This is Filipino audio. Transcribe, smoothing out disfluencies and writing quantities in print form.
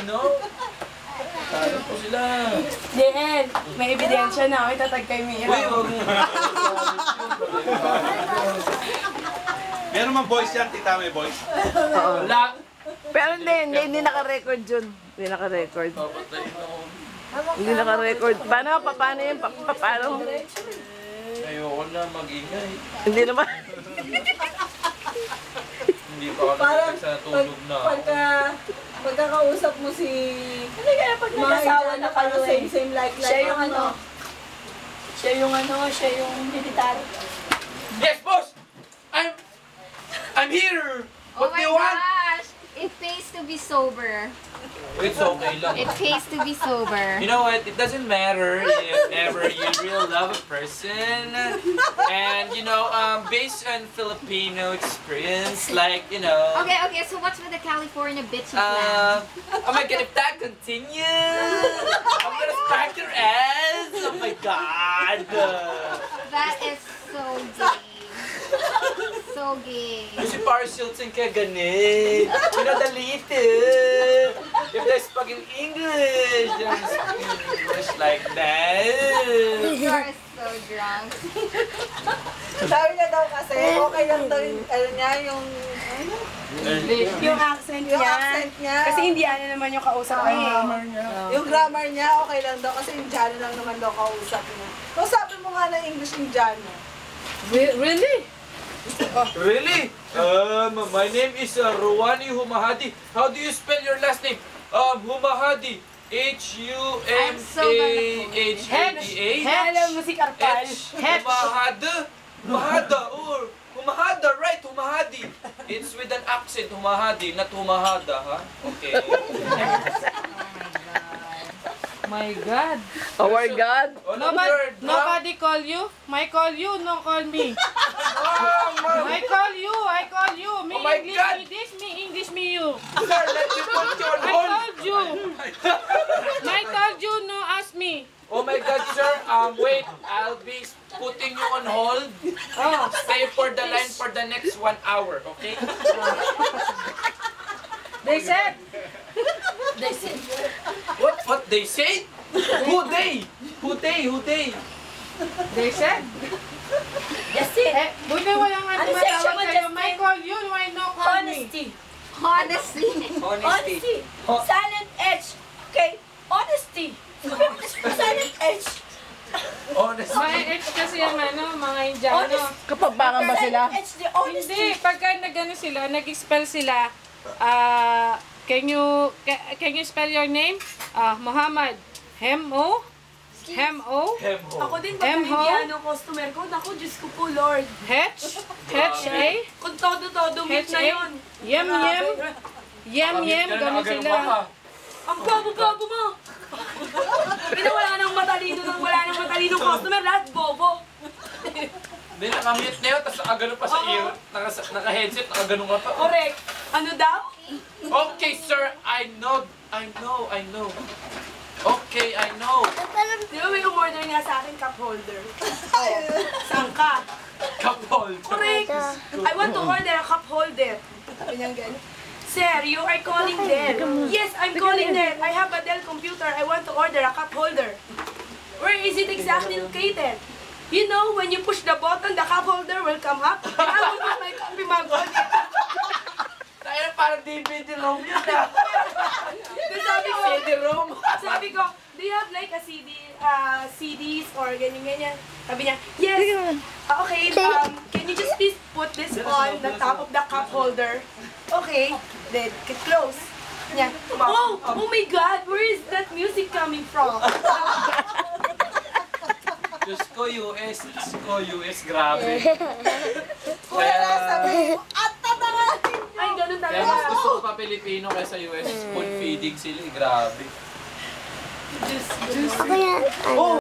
no? Talo po sila. JL, may ebidensya na. May tatag kay Mia. Uy, wag mo. Meron mang voice yan, tita, may voice. Wala. Pero hindi naka-record yun. Hindi naka-record. Papatayin ako. Hindi naka-record. Paano yun? Paano? Ayoko na mag-ingay. Hindi naman. Hindi pa ako nakinig sa tulog na. Pagkakausap mo si... Hindi kaya pag nag-asawa na kayo eh. Same like Siya yung ano. Siya yung militar. Yes, boss! I'm here! What do you want? Gosh! It pays to be sober. It's okay lang. It pays to be sober. You know what? It doesn't matter if ever you really love a person. And, you know, based on Filipino experience, like, you know... Okay, so what's with the California bitchy plan? Oh my god, if that continues, I'm gonna smack your ass! Oh my god! That is so gay. So gay. Kasi Paris Hilton ka ganit. Pinadalitin. If they speak in English, they speak in English like that. You are so drunk. Sabi niya daw kasi, okay lang daw yung, Yung accent yung niya. accent niya. Kasi Indiana naman yung kausap niya. Yung grammar niya, okay lang daw kasi Indiano lang naman daw kausap niya. So sabi mo nga ng English Indiano. Really? Really? My name is Ruwani Humahadi. How do you spell your last name? Humahadi. H-U-M-A-H-A-D-A. Hello, musik arpal. Humahada. Humahada. Or Humahada, right? Humahadi. It's with an accent. Humahadi, not Humahada, ha? Okay. My God. Our God. Oh, no, third, ha? Nobody call you? My call you, no call me. I call you. Me Oh my English, God. me this, me English, me you. Sir, let me put you on I hold. told you. I told you, no ask me. Oh my God, sir. Wait. I'll be putting you on hold. Oh, Stay for the line for the next 1 hour, okay? they said. What they say? Who they? They said. That's it. Eh, buti walang ano Ano section matawag mo, kayo. Justin? My call you, why no call me? Honesty. Honestly. Honesty. Silent H. Okay? Honesty. Silent H. Honestly. Mga ex kasi yung ano, mga Indiano. Kapagbangan ba sila? Silent H, the honesty. Hindi, pagka nag-ano sila, nag-spell sila, can you spell your name? Muhammad. Hemo? Ako din, pag M-ho? Indiano customer ko, naku, Diyos ko po, Lord. H-A? Kung todo-todo meet na yun. Yem, gano'n sila. Ang bobo-bobo mo! Wala nang matalino customer, lahat bobo. Hindi, nakamute na yun, tapos nakagano pa sa ear. Naka-headset, nakagano ka pa. Correct. Ano daw? Okay, sir, I know. Okay, I know. Di ba may umorder nga sa akin cup holder? Saan ka? Couple. Correct. I want to order a cup holder. Sabi niyang ganun. Sir, you are calling Dell. Yes, I'm calling Dell. I have a Dell computer. I want to order a cup holder. Where is it exactly located? You know, when you push the button, the cup holder will come up. And I will put my coffee mug on it. Tayo parang DVD-ROM yun ah. Then sabi ko, do you have like a CDs or ganyan-ganyan? Sabi niya, yes. Okay, can you just please put this on the top of the cup holder? Okay, then close. Yeah. Oh my God, where is that music coming from? Diyos ko, US, grabe. Wala sabi mo, at tatangatin niyo. Ay, ganun Kaya mas talaga. gusto ko pa Pilipino kaysa US. Spoon feeding sila, grabe. Diyos ko.